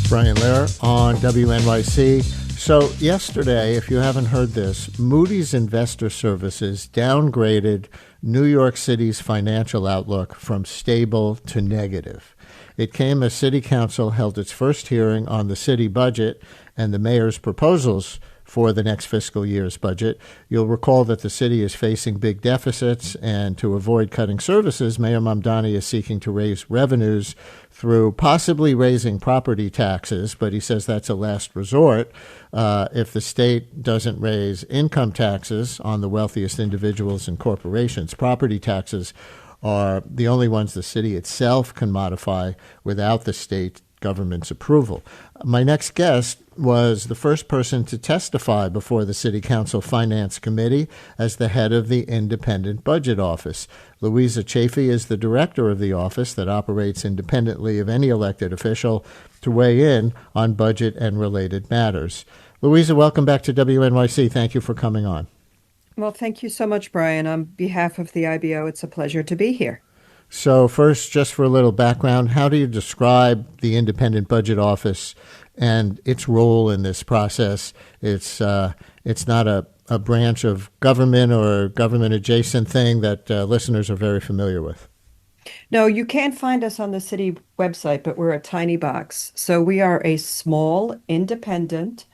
Brian Lehrer on WNYC. So yesterday, if you haven't heard this, Moody's Investor Services downgraded New York City's financial outlook from stable to negative. It came as City Council held its first hearing on the city budget and the mayor's proposals for the next fiscal year's budget. You'll recall that the city is facing big deficits, and to avoid cutting services, Mayor Mamdani is seeking to raise revenues through possibly raising property taxes, but he says that's a last resort. If the state doesn't raise income taxes on the wealthiest individuals and corporations, property taxes are the only ones the city itself can modify without the state government's approval. My next guest was the first person to testify before the City Council Finance Committee as the head of the Independent Budget Office. Louisa Chafee is the director of the office that operates independently of any elected official to weigh in on budget and related matters. Louisa, welcome back to WNYC. Thank you for coming on. Well, thank you so much, Brian. On behalf of the IBO, it's a pleasure to be here. So first, just for a little background, how do you describe the Independent Budget Office and its role in this process? It's not a branch of government or government-adjacent thing that listeners are very familiar with. No, you can't find us on the city website, but we're a tiny box. So we are a small, independent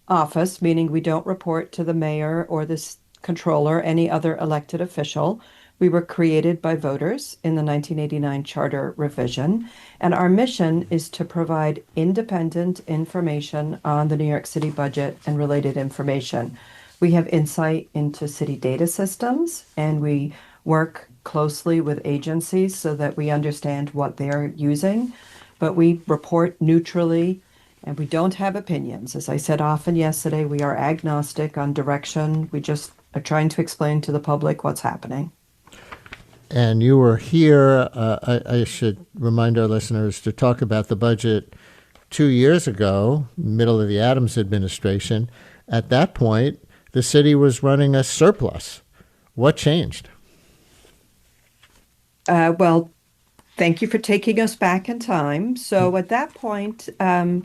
office, meaning we don't report to the mayor or the controller, any other elected official. We were created by voters in the 1989 charter revision, and our mission is to provide independent information on the New York City budget and related information. We have insight into city data systems, and we work closely with agencies so that we understand what they're using, but we report neutrally, and we don't have opinions. As I said often yesterday, we are agnostic on direction. We just are trying to explain to the public what's happening. And you were here, I should remind our listeners, to talk about the budget 2 years ago, middle of the Adams administration. At that point, the city was running a surplus. What changed? Well, thank you for taking us back in time. So at that point, as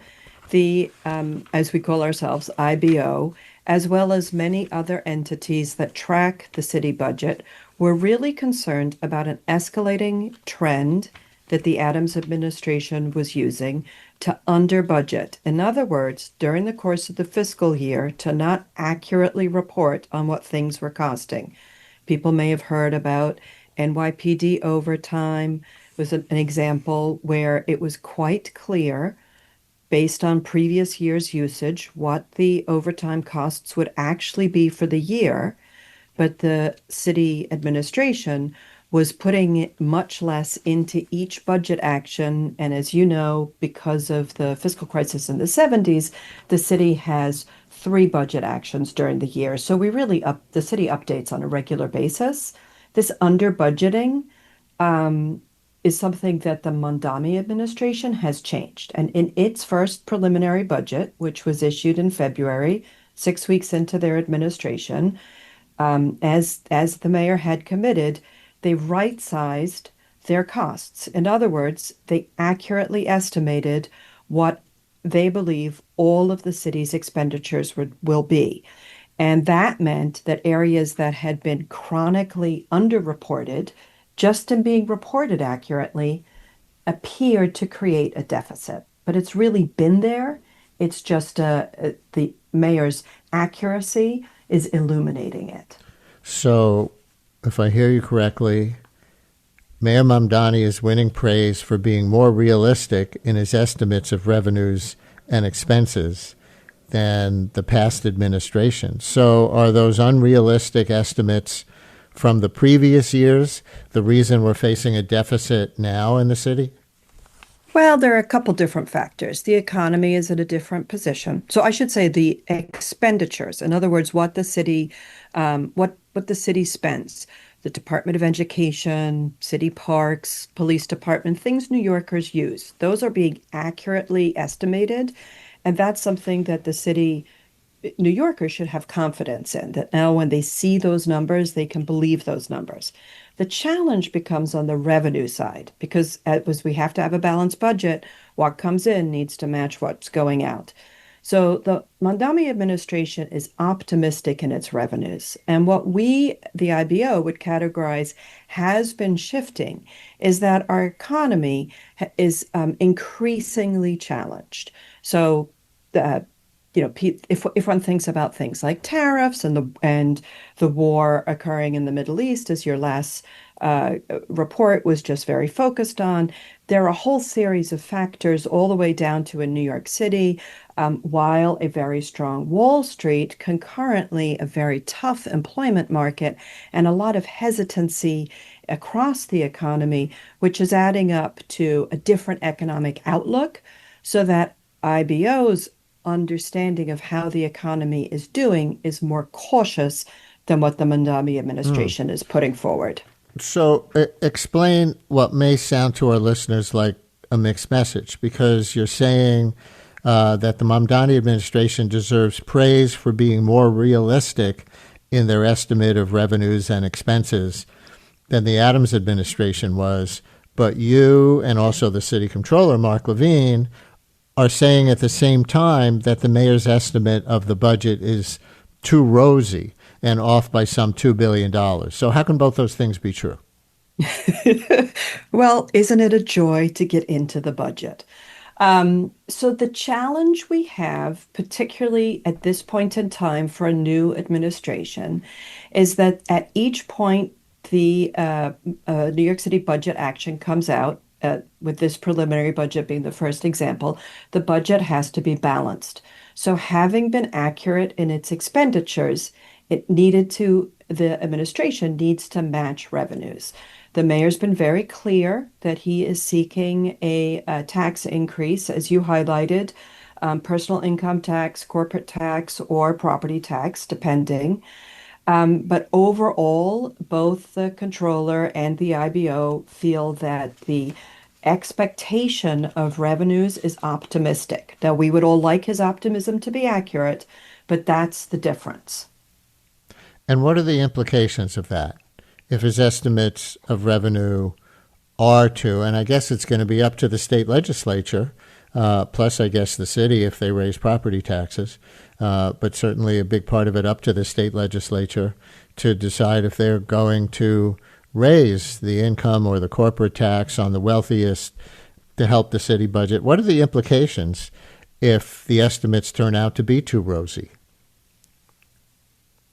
we call ourselves, IBO, as well as many other entities that track the city budget, we're really concerned about an escalating trend that the Adams administration was using to under budget. In other words, during the course of the fiscal year, to not accurately report on what things were costing. People may have heard about NYPD overtime was an example where it was quite clear, based on previous year's usage, what the overtime costs would actually be for the year. But the city administration was putting much less into each budget action. And as you know, because of the fiscal crisis in the 70s, the city has 3 budget actions during the year. So the city updates on a regular basis. This under budgeting is something that the Mamdani administration has changed. And in its first preliminary budget, which was issued in February, 6 weeks into their administration, as the mayor had committed, they right-sized their costs. In other words, they accurately estimated what they believe all of the city's expenditures will be. And that meant that areas that had been chronically underreported, just in being reported accurately, appeared to create a deficit. But it's really been there. It's just the mayor's accuracy is illuminating it. So, if I hear you correctly, Mayor Mamdani is winning praise for being more realistic in his estimates of revenues and expenses than the past administration. So are those unrealistic estimates from the previous years the reason we're facing a deficit now in the city? Well, there are a couple different factors. The economy is in a different position. So I should say the expenditures, in other words, what the city spends. The Department of Education, city parks, police department, things New Yorkers use. Those are being accurately estimated. And that's something that the city New Yorkers should have confidence in that now when they see those numbers, they can believe those numbers. The challenge becomes on the revenue side because as we have to have a balanced budget, what comes in needs to match what's going out. So the Mondami administration is optimistic in its revenues. And what we, the IBO, would categorize has been shifting is that our economy is increasingly challenged. So the if one thinks about things like tariffs and the war occurring in the Middle East, as your last report was just very focused on, there are a whole series of factors all the way down to in New York City, while a very strong Wall Street, concurrently a very tough employment market, and a lot of hesitancy across the economy, which is adding up to a different economic outlook, so that IBO's understanding of how the economy is doing is more cautious than what the Mondami administration is putting forward. So explain what may sound to our listeners like a mixed message, because you're saying that the Mamdani administration deserves praise for being more realistic in their estimate of revenues and expenses than the Adams administration was. But you and also the city controller, Mark Levine, are saying at the same time that the mayor's estimate of the budget is too rosy and off by some $2 billion. So how can both those things be true? Well, isn't it a joy to get into the budget? So the challenge we have, particularly at this point in time for a new administration, is that at each point the New York City budget action comes out, with this preliminary budget being the first example, the budget has to be balanced. So having been accurate in its expenditures, the administration needs to match revenues. The mayor's been very clear that he is seeking a tax increase, as you highlighted, personal income tax, corporate tax, or property tax, depending. But overall, both the controller and the IBO feel that the expectation of revenues is optimistic. Now, we would all like his optimism to be accurate, but that's the difference. And what are the implications of that? If his estimates of revenue are to, and I guess it's going to be up to the state legislature, plus I guess the city if they raise property taxes, but certainly a big part of it up to the state legislature to decide if they're going to raise the income or the corporate tax on the wealthiest to help the city budget. What are the implications if the estimates turn out to be too rosy?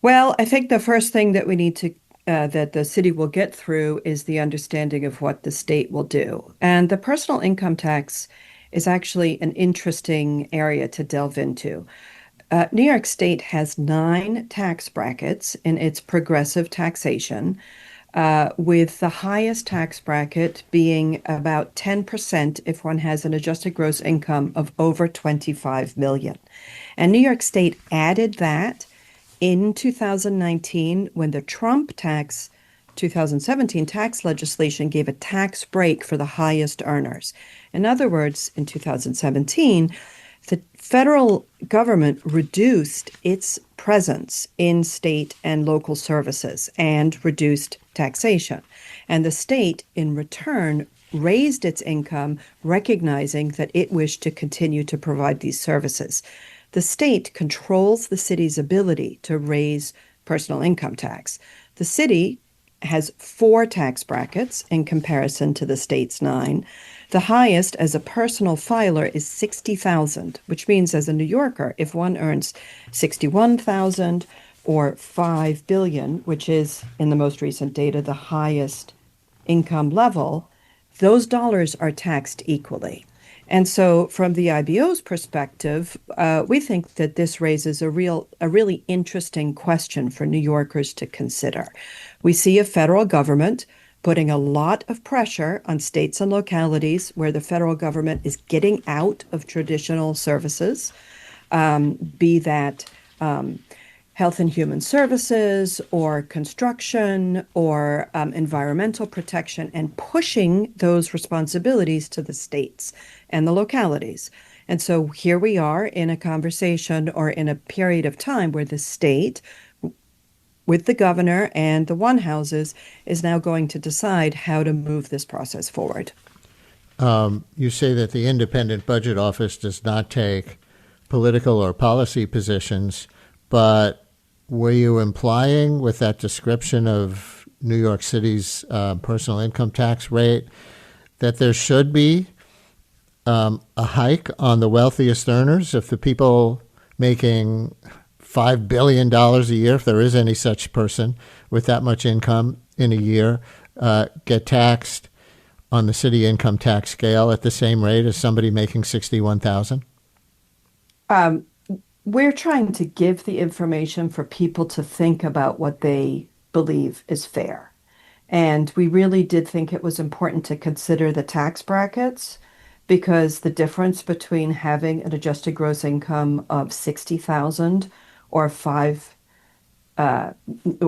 Well, I think the first thing that we need to that the city will get through is the understanding of what the state will do. And the personal income tax is actually an interesting area to delve into. New York State has 9 tax brackets in its progressive taxation, with the highest tax bracket being about 10% if one has an adjusted gross income of over 25 million. And New York State added that in 2019 when the Trump 2017 tax legislation gave a tax break for the highest earners. In other words, in 2017, the federal government reduced its presence in state and local services and reduced taxation. And the state, in return, raised its income, recognizing that it wished to continue to provide these services. The state controls the city's ability to raise personal income tax. The city has 4 tax brackets in comparison to the state's 9. The highest as a personal filer is 60,000, which means as a New Yorker, if one earns 61,000 or 5 billion, which is in the most recent data the highest income level, those dollars are taxed equally. And so from the IBO's perspective, we think that this raises a really interesting question for New Yorkers to consider. We see a federal government putting a lot of pressure on states and localities where the federal government is getting out of traditional services, be that health and human services or construction or environmental protection, and pushing those responsibilities to the states and the localities. And so here we are in a conversation or in a period of time where the state, with the governor and the one houses, is now going to decide how to move this process forward. You say that the Independent Budget Office does not take political or policy positions, but were you implying with that description of New York City's personal income tax rate that there should be a hike on the wealthiest earners? If the people making $5 billion a year, if there is any such person with that much income in a year, get taxed on the city income tax scale at the same rate as somebody making 61,000? We're trying to give the information for people to think about what they believe is fair. And we really did think it was important to consider the tax brackets because the difference between having an adjusted gross income of 60,000 or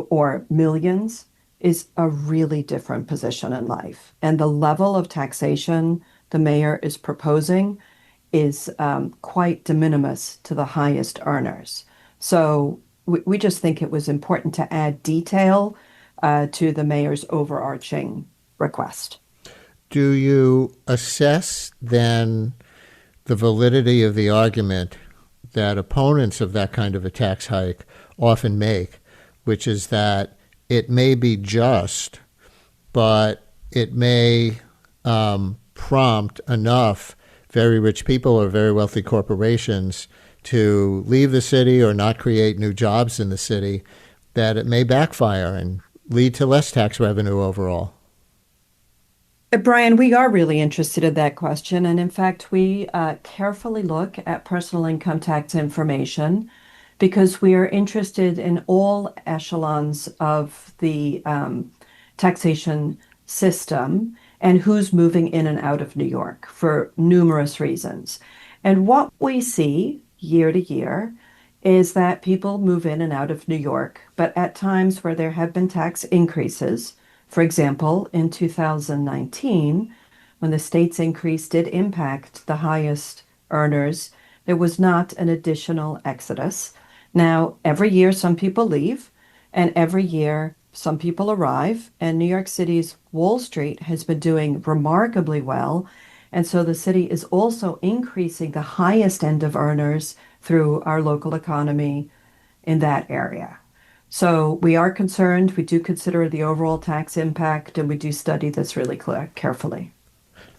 or millions is a really different position in life. And the level of taxation the mayor is proposing is quite de minimis to the highest earners. So we just think it was important to add detail to the mayor's overarching request. Do you assess then the validity of the argument that opponents of that kind of a tax hike often make, which is that it may be just, but it may prompt enough very rich people or very wealthy corporations to leave the city or not create new jobs in the city, that it may backfire and lead to less tax revenue overall? Brian, we are really interested in that question. And in fact, we carefully look at personal income tax information because we are interested in all echelons of the taxation system and who's moving in and out of New York for numerous reasons. And what we see year to year is that people move in and out of New York, but at times where there have been tax increases. For example, in 2019, when the state's increase did impact the highest earners, there was not an additional exodus. Now, every year some people leave, and every year some people arrive, and New York City's Wall Street has been doing remarkably well. And so the city is also increasing the highest end of earners through our local economy in that area. So we are concerned. We do consider the overall tax impact, and we do study this really carefully.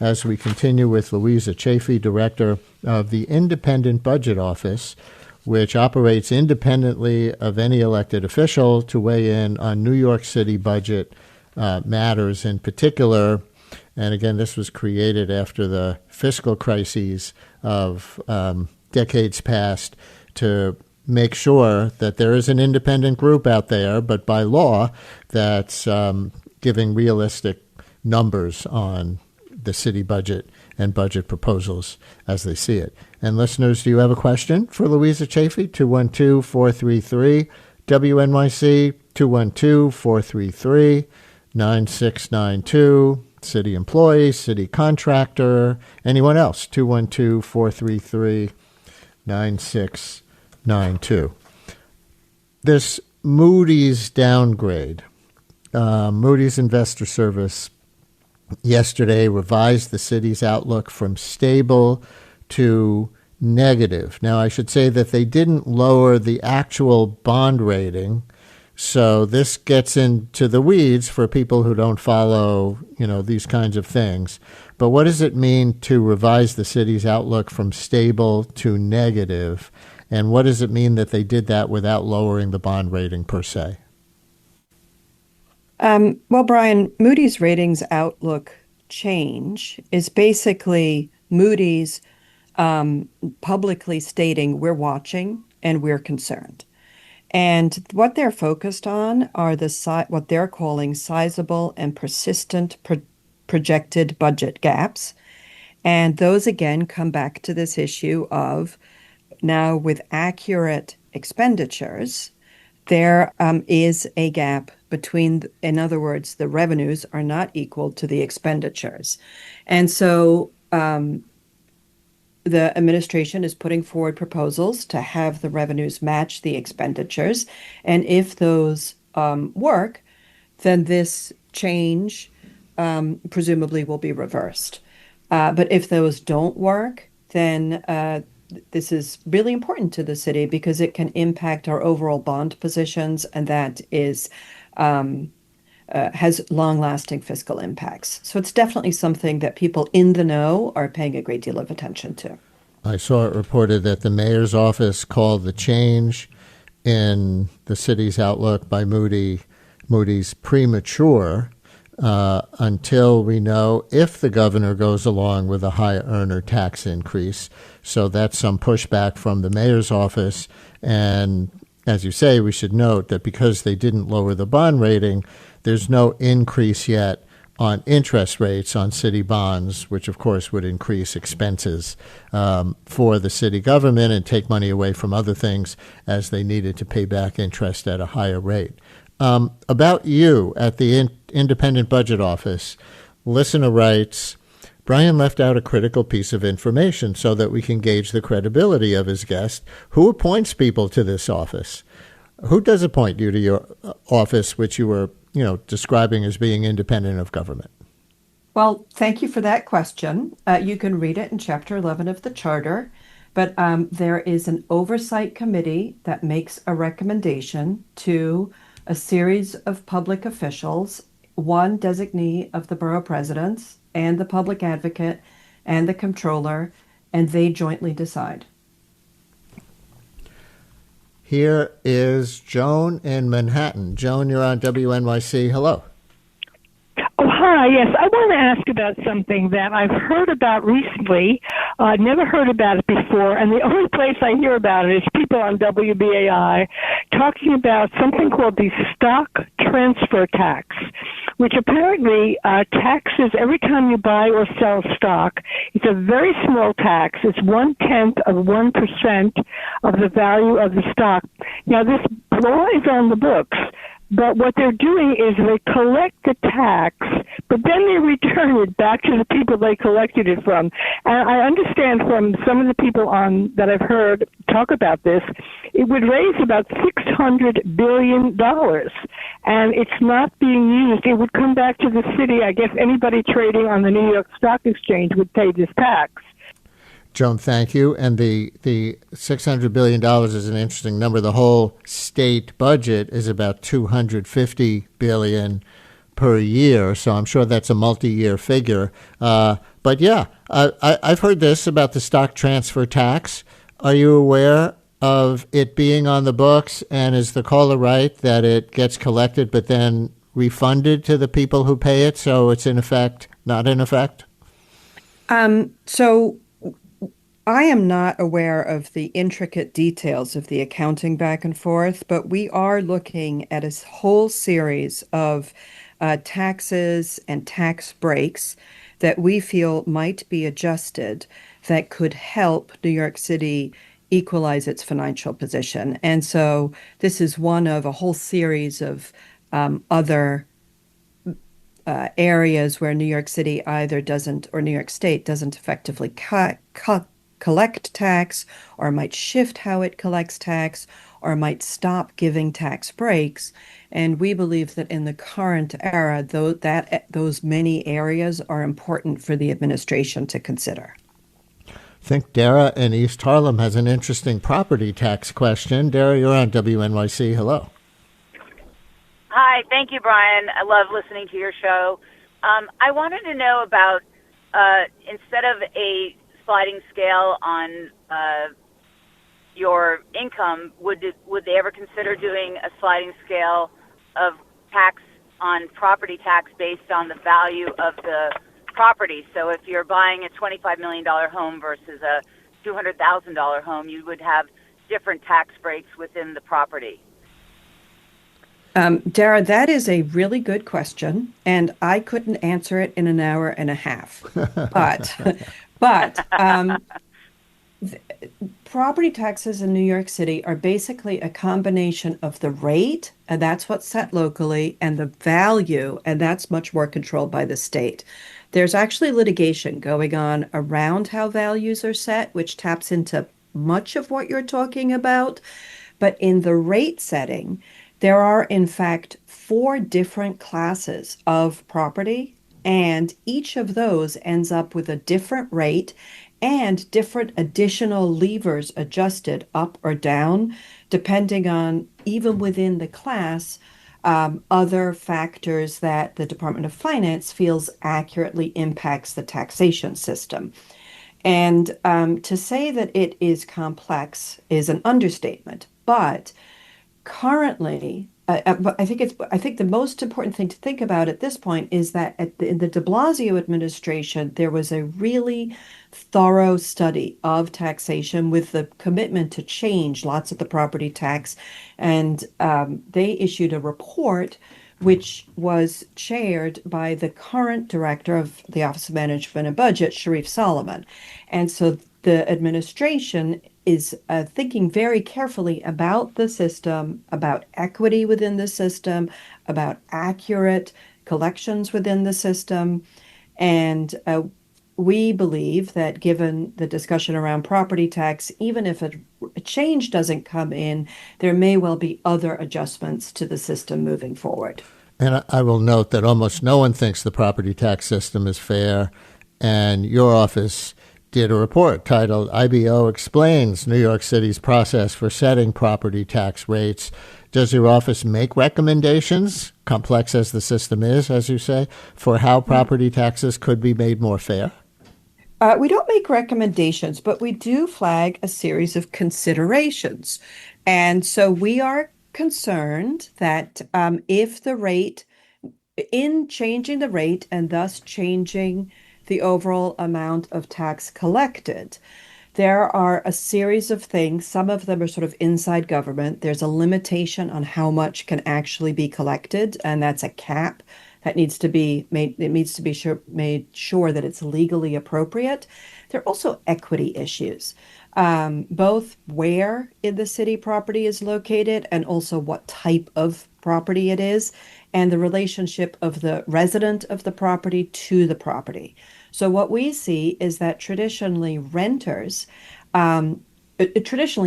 As we continue with Louisa Chafee, Director of the Independent Budget Office, which operates independently of any elected official to weigh in on New York City budget matters in particular. And again, this was created after the fiscal crises of decades past to make sure that there is an independent group out there, but by law, that's giving realistic numbers on the city budget and budget proposals as they see it. And listeners, do you have a question for Louisa Chafee? 212-433-WNYC, 212-433-9692. City employee, city contractor, anyone else, 212-433-9692. This Moody's downgrade, Moody's Investor Service yesterday revised the city's outlook from stable to negative. Now, I should say that they didn't lower the actual bond rating, so this gets into the weeds for people who don't follow, these kinds of things. But what does it mean to revise the city's outlook from stable to negative? And what does it mean that they did that without lowering the bond rating per se? Well, Brian, Moody's ratings outlook change is basically Moody's publicly stating we're watching and we're concerned. And what they're focused on are what they're calling sizable and persistent projected budget gaps. And those again come back to this issue of now with accurate expenditures, there is a gap between, in other words, the revenues are not equal to the expenditures. And so the administration is putting forward proposals to have the revenues match the expenditures. And if those work, then this change presumably will be reversed. But if those don't work, then this is really important to the city because it can impact our overall bond positions, and that is has long-lasting fiscal impacts. So it's definitely something that people in the know are paying a great deal of attention to. I saw it reported that the mayor's office called the change in the city's outlook by Moody's premature until we know if the governor goes along with a high earner tax increase. So that's some pushback from the mayor's office. And as you say, we should note that because they didn't lower the bond rating, there's no increase yet on interest rates on city bonds, which of course would increase expenses for the city government and take money away from other things as they needed to pay back interest at a higher rate. About you at the Independent Budget Office, listener writes, Brian left out a critical piece of information so that we can gauge the credibility of his guest. Who appoints people to this office? Who does appoint you to your office, which you were describing as being independent of government? Well, thank you for that question. You can read it in Chapter 11 of the Charter, but there is an oversight committee that makes a recommendation to a series of public officials, one designee of the borough presidents and the public advocate and the comptroller, and they jointly decide. Here is Joan in Manhattan. Joan, you're on WNYC. Hello. Oh, hi. Yes, I want to ask about something that I've heard about recently. Never heard about it before, and the only place I hear about it is people on WBAI talking about something called the stock transfer tax, which apparently taxes every time you buy or sell stock. It's a very small tax. It's 1/10 of 1% of the value of the stock. Now, this law is on the books, but what they're doing is they collect the tax, but then they return it back to the people they collected it from. And I understand from some of the people that I've heard talk about this, it would raise about $600 billion, and it's not being used. It would come back to the city. I guess anybody trading on the New York Stock Exchange would pay this tax. Joan, thank you. And the $600 billion is an interesting number. The whole state budget is about $250 billion per year, so I'm sure that's a multi-year figure. But yeah, I've heard this about the stock transfer tax. Are you aware of it being on the books? And is the caller right that it gets collected but then refunded to the people who pay it, so it's in effect, not in effect? So I am not aware of the intricate details of the accounting back and forth, but we are looking at a whole series of taxes and tax breaks that we feel might be adjusted that could help New York City equalize its financial position. And so this is one of a whole series of other areas where New York City either doesn't, or New York State doesn't effectively collect tax, or might shift how it collects tax, or might stop giving tax breaks. And we believe that in the current era, those many areas are important for the administration to consider. I think Dara in East Harlem has an interesting property tax question. Dara, you're on WNYC. Hello. Hi, thank you, Brian. I love listening to your show. I wanted to know about, instead of a sliding scale on your income, would they ever consider doing a sliding scale of tax on property tax based on the value of the property? So if you're buying a $25 million home versus a $200,000 home, you would have different tax breaks within the property. Dara, that is a really good question, and I couldn't answer it in an hour and a half. But Property taxes in New York City are basically a combination of the rate, and that's what's set locally, and the value, and that's much more controlled by the state. There's actually litigation going on around how values are set, which taps into much of what you're talking about. But in the rate setting, there are, in fact, four different classes of property, and each of those ends up with a different rate and different additional levers adjusted up or down, depending on, even within the class, other factors that the Department of Finance feels accurately impacts the taxation system. And to say that it is complex is an understatement, but currently, but I think the most important thing to think about at this point is that in the De Blasio administration, there was a really thorough study of taxation with the commitment to change lots of the property tax, and they issued a report which was chaired by the current director of the Office of Management and Budget, Sharif Solomon. And so the administration is thinking very carefully about the system, about equity within the system, about accurate collections within the system. And we believe that given the discussion around property tax, even if a change doesn't come in, there may well be other adjustments to the system moving forward. And I will note that almost no one thinks the property tax system is fair, and your office did a report titled IBO Explains New York City's Process for Setting Property Tax Rates. Does your office make recommendations, complex as the system is, as you say, for how property taxes could be made more fair? We don't make recommendations, but we do flag a series of considerations. And so we are concerned that if the rate, in changing the rate and thus changing the overall amount of tax collected, there are a series of things. Some of them are sort of inside government. There's a limitation on how much can actually be collected, and that's a cap that needs to be made. It needs to be made sure that it's legally appropriate. There are also equity issues, both where in the city property is located and also what type of property it is, and the relationship of the resident of the property to the property. So what we see is that traditionally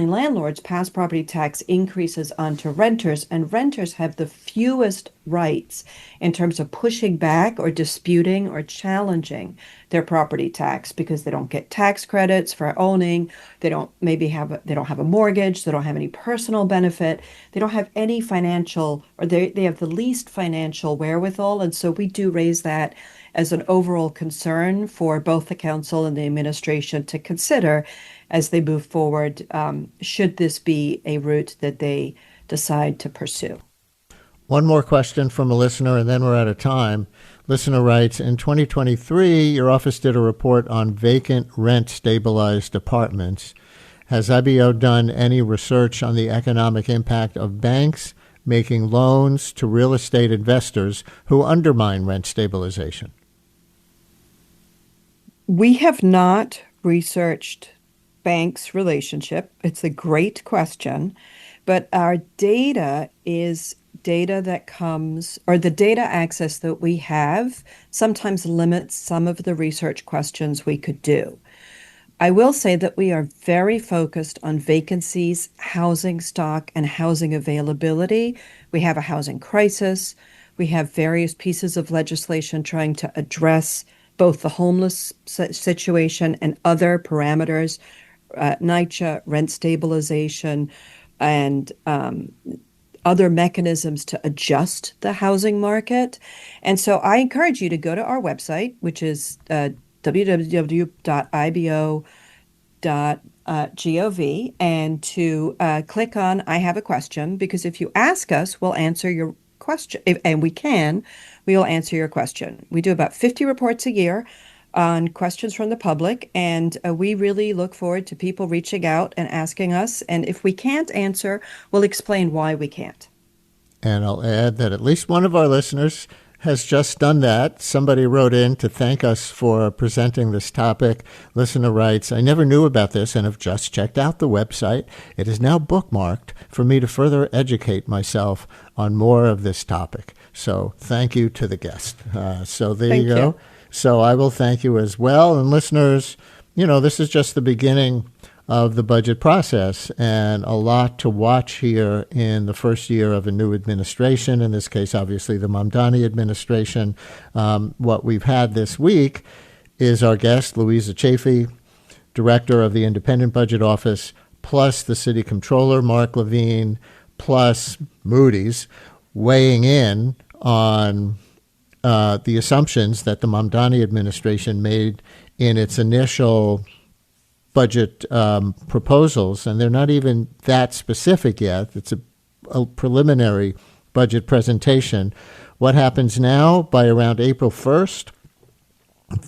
landlords pass property tax increases onto renters, and renters have the fewest rights in terms of pushing back or disputing or challenging their property tax because they don't get tax credits for owning, they don't have a mortgage, they don't have any personal benefit, they don't have any financial, or they have the least financial wherewithal. And so we do raise that as an overall concern for both the council and the administration to consider as they move forward, should this be a route that they decide to pursue. One more question from a listener, and then we're out of time. Listener writes, in 2023, your office did a report on vacant rent-stabilized apartments. Has IBO done any research on the economic impact of banks making loans to real estate investors who undermine rent stabilization? We have not researched banks' relationship. It's a great question, but our data is data that comes, or the data access that we have sometimes limits some of the research questions we could do. I will say that we are very focused on vacancies, housing stock, and housing availability. We have a housing crisis. We have various pieces of legislation trying to address both the homeless situation and other parameters, NYCHA, rent stabilization, and other mechanisms to adjust the housing market. And so I encourage you to go to our website, which is www.ibo.gov, and to click on I have a question, because if you ask us, we'll answer your question, and we will answer your question. We do about 50 reports a year on questions from the public, and we really look forward to people reaching out and asking us, and if we can't answer, we'll explain why we can't. And I'll add that at least one of our listeners has just done that. Somebody wrote in to thank us for presenting this topic. Listener writes, I never knew about this and have just checked out the website. It is now bookmarked for me to further educate myself on more of this topic. So thank you to the guest. So there you go. So I will thank you as well. And listeners, this is just the beginning of the budget process, and a lot to watch here in the first year of a new administration, in this case, obviously, the Mamdani administration. What we've had this week is our guest, Louisa Chafee, director of the Independent Budget Office, plus the city controller, Mark Levine, plus Moody's, weighing in on the assumptions that the Mamdani administration made in its initial budget proposals, and they're not even that specific yet. It's a preliminary budget presentation. What happens now? By around April 1st,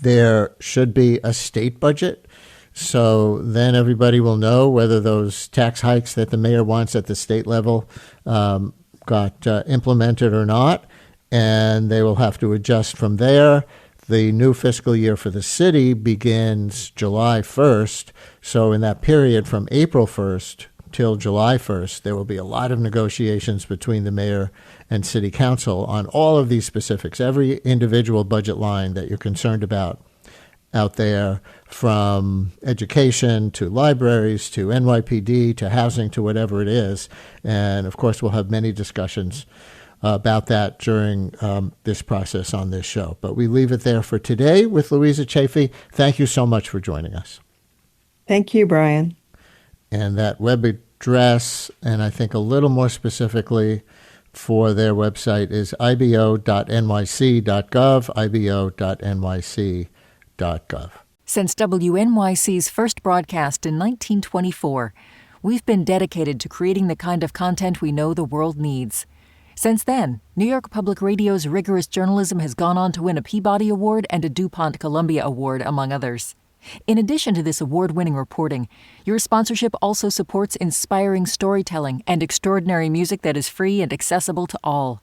there should be a state budget. So then everybody will know whether those tax hikes that the mayor wants at the state level got implemented or not, and they will have to adjust from there. The new fiscal year for the city begins July 1st. So in that period from April 1st till July 1st, there will be a lot of negotiations between the mayor and city council on all of these specifics, every individual budget line that you're concerned about out there, from education to libraries to NYPD to housing to whatever it is. And of course, we'll have many discussions about that during this process on this show. But we leave it there for today with Louisa Chafee. Thank you so much for joining us. Thank you, Brian. And that web address, and I think a little more specifically for their website, is ibo.nyc.gov, ibo.nyc.gov. Since WNYC's first broadcast in 1924, we've been dedicated to creating the kind of content we know the world needs. Since then, New York Public Radio's rigorous journalism has gone on to win a Peabody Award and a DuPont Columbia Award, among others. In addition to this award-winning reporting, your sponsorship also supports inspiring storytelling and extraordinary music that is free and accessible to all.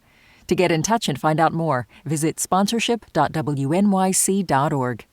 To get in touch and find out more, visit sponsorship.wnyc.org.